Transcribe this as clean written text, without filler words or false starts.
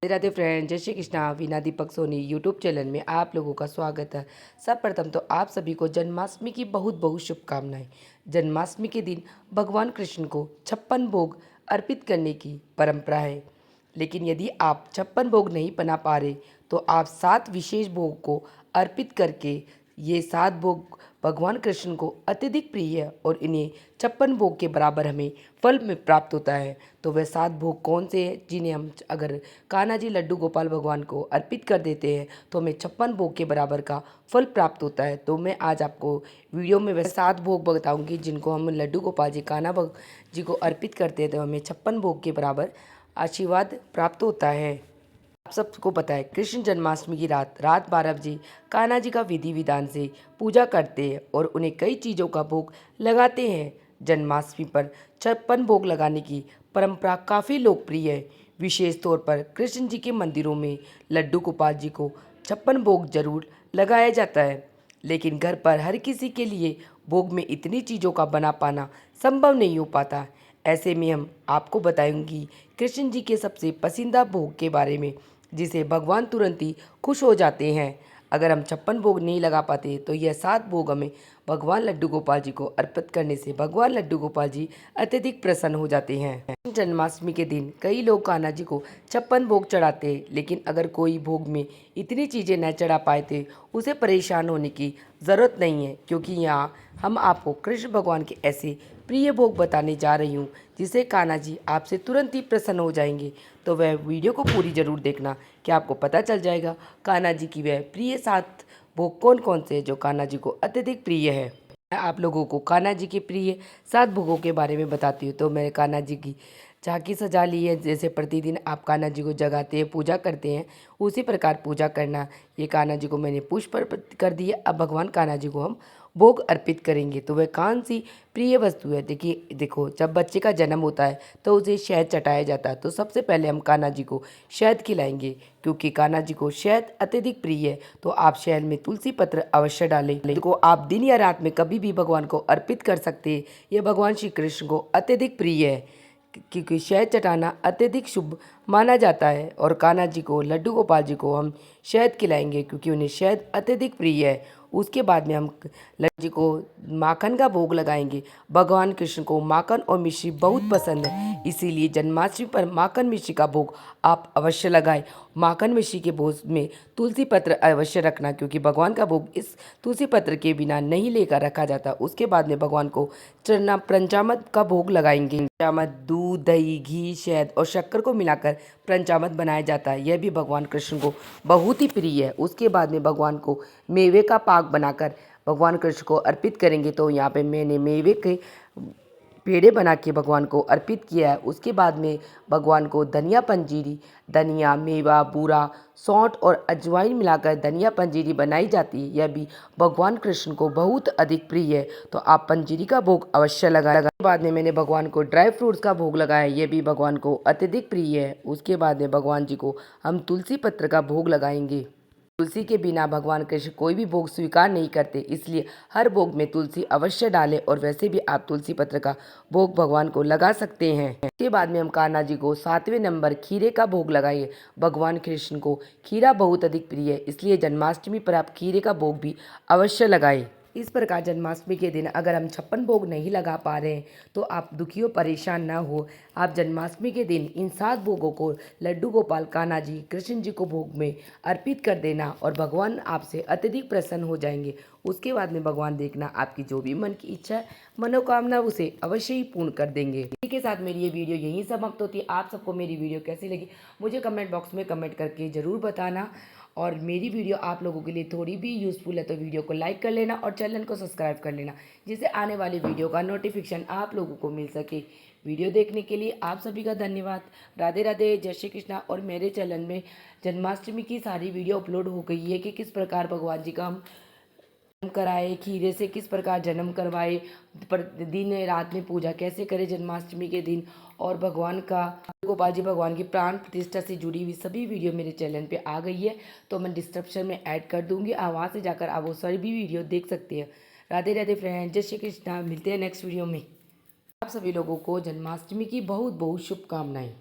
Radhe friend, जय Shri Krishna. Veena Deepak Soni YouTube channel में आप लोगों का स्वागत है। सब प्रथम तो आप सभी को जन्माष्टमी की बहुत बहुत शुभकामनाएं। जन्माष्टमी के दिन भगवान कृष्ण को 56 भोग अर्पित करने की परंपरा है, लेकिन यदि आप 56 भोग नहीं बना पा रहे तो आप 7 विशेष भोग को अर्पित करके ये 7 भोग भगवान कृष्ण को अत्यधिक प्रिय है और इन्हें 56 भोग के बराबर हमें फल में प्राप्त होता है। तो वह 7 भोग कौन से हैं जिन्हें हम अगर कान्हा जी लड्डू गोपाल भगवान को अर्पित कर देते हैं तो हमें 56 भोग के बराबर का फल प्राप्त होता है। तो मैं आज आपको वीडियो में वह 7 भोग बताऊंगी जिनको हम लड्डू गोपाल जी कान्हा जी को अर्पित करते हैं तो हमें 56 भोग के बराबर आशीर्वाद प्राप्त होता है। आप सबको पता है कृष्ण जन्माष्टमी की रात 12 बजे कान्हा जी का विधि विधान से पूजा करते हैं और उन्हें कई चीज़ों का भोग लगाते हैं। जन्माष्टमी पर 56 भोग लगाने की परंपरा काफ़ी लोकप्रिय है। विशेष तौर पर कृष्ण जी के मंदिरों में लड्डू गोपाल जी को 56 भोग जरूर लगाया जाता है, लेकिन घर पर हर किसी के लिए भोग में इतनी चीज़ों का बना पाना संभव नहीं हो पाता। ऐसे में हम आपको बताएंगी कृष्ण जी के सबसे पसंदीदा भोग के बारे में, जिसे भगवान तुरंत ही खुश हो जाते हैं। अगर हम 56 भोग नहीं लगा पाते तो यह 7 भोग हमें भगवान लड्डू गोपाल जी को अर्पित करने से भगवान लड्डू गोपाल जी अत्यधिक प्रसन्न हो जाते हैं। जन्माष्टमी के दिन कई लोग कान्हा जी को 56 भोग चढ़ाते हैं, लेकिन अगर कोई भोग में इतनी चीज़ें न चढ़ा पाए थे उसे परेशान होने की ज़रूरत नहीं है, क्योंकि यहाँ हम आपको कृष्ण भगवान के ऐसे प्रिय भोग बताने जा रही हूँ जिसे कान्हा जी आपसे तुरंत ही प्रसन्न हो जाएंगे। तो वह वीडियो को पूरी ज़रूर देखना कि आपको पता चल जाएगा कान्हा जी की वह प्रिय 7 भोग कौन कौन से जो कान्हा जी को अत्यधिक प्रिय है। मैं आप लोगों को कान्हा जी के प्रिय 7 भोगों के बारे में बताती हूँ। तो मैंने कान्हा जी की झांकी सजा ली है। जैसे प्रतिदिन आप कान्हा जी को जगाते हैं, पूजा करते हैं, उसी प्रकार पूजा करना। ये कान्हा जी को मैंने पुष्प अर्पित कर दिए। अब भगवान कान्हा जी को हम भोग अर्पित करेंगे। तो वह कौन सी प्रिय वस्तु है? देखो, जब बच्चे का जन्म होता है तो उसे शहद चटाया जाता है। तो सबसे पहले हम कान्हा जी को शहद खिलाएंगे, क्योंकि कान्हा जी को शहद अत्यधिक प्रिय है। तो आप शहद में तुलसी पत्र अवश्य डालें। को आप दिन या रात में कभी भी भगवान को अर्पित कर सकते हैं। यह भगवान श्री कृष्ण को अत्यधिक प्रिय है, क्योंकि शहद चटाना अत्यधिक शुभ माना जाता है। और कान्हा जी को लड्डू गोपाल जी को हम शहद खिलाएंगे, क्योंकि उन्हें शहद अत्यधिक प्रिय है। उसके बाद में हम लड्डू जी को माखन का भोग लगाएंगे। भगवान कृष्ण को माखन और मिश्री बहुत पसंद है, इसीलिए जन्माष्टमी पर माखन मिश्री का भोग आप अवश्य लगाएं। माखन मिश्री के भोग में तुलसी पत्र अवश्य रखना, क्योंकि भगवान का भोग इस तुलसी पत्र के बिना नहीं लेकर रखा जाता। उसके बाद में भगवान को चरना पंचामृत का भोग लगाएंगे। पंचामृत दूध, दही, घी, शहद और शक्कर को मिलाकर पंचामृत बनाया जाता है। यह भी भगवान कृष्ण को बहुत ही प्रिय है। उसके बाद में भगवान को मेवे का पाक बनाकर भगवान कृष्ण को अर्पित करेंगे। तो यहाँ पे मैंने मेवे के पेड़े बना के भगवान को अर्पित किया है। उसके बाद में भगवान को धनिया पंजीरी, धनिया, मेवा, बूरा, सौंठ और अजवाइन मिलाकर धनिया पंजीरी बनाई जाती है। यह भी भगवान कृष्ण को बहुत अधिक प्रिय है। तो आप पंजीरी का भोग अवश्य लगाएं। उसके बाद में मैंने भगवान को ड्राई फ्रूट्स का भोग लगाया। यह भी भगवान को अत्यधिक प्रिय है। उसके बाद में भगवान जी को हम तुलसी पत्र का भोग लगाएंगे। तुलसी के बिना भगवान कृष्ण कोई भी भोग स्वीकार नहीं करते, इसलिए हर भोग में तुलसी अवश्य डालें। और वैसे भी आप तुलसी पत्र का भोग भगवान को लगा सकते हैं। इसके बाद में हम कान्हा जी को 7वें नंबर खीरे का भोग लगाएंगे। भगवान कृष्ण को खीरा बहुत अधिक प्रिय है, इसलिए जन्माष्टमी पर आप खीरे का भोग भी अवश्य लगाएं। इस प्रकार जन्माष्टमी के दिन अगर हम 56 भोग नहीं लगा पा रहे हैं तो आप दुखी हो, परेशान ना हो। आप जन्माष्टमी के दिन इन 7 भोगों को लड्डू गोपाल, कान्हा जी, कृष्ण जी को भोग में अर्पित कर देना और भगवान आपसे अत्यधिक प्रसन्न हो जाएंगे। उसके बाद में भगवान देखना आपकी जो भी मन की इच्छा है, मनोकामना, उसे अवश्य ही पूर्ण कर देंगे। इसी के साथ मेरी ये वीडियो यहीं समाप्त होती है। आप सबको मेरी वीडियो कैसी लगी मुझे कमेंट बॉक्स में कमेंट करके ज़रूर बताना। और मेरी वीडियो आप लोगों के लिए थोड़ी भी यूज़फुल है तो वीडियो को लाइक कर लेना और चैनल को सब्सक्राइब कर लेना, जिससे आने वाली वीडियो का नोटिफिकेशन आप लोगों को मिल सके। वीडियो देखने के लिए आप सभी का धन्यवाद। राधे राधे, जय श्री कृष्णा। और मेरे चैनल में जन्माष्टमी की सारी वीडियो अपलोड हो गई है कि किस प्रकार भगवान जी का हम कराए, खीरे से किस प्रकार जन्म करवाए, पर दिन रात में पूजा कैसे करें जन्माष्टमी के दिन, और भगवान का गोपाल जी भगवान की प्राण प्रतिष्ठा से जुड़ी हुई सभी वीडियो मेरे चैनल पे आ गई है। तो मैं डिस्क्रिप्शन में ऐड कर दूंगी, आप वहाँ से जाकर आप वो सभी वीडियो देख सकते हैं। राधे राधे फ्रेंड, जय श्री कृष्णा। मिलते हैं नेक्स्ट वीडियो में। आप सभी लोगों को जन्माष्टमी की बहुत बहुत शुभकामनाएं।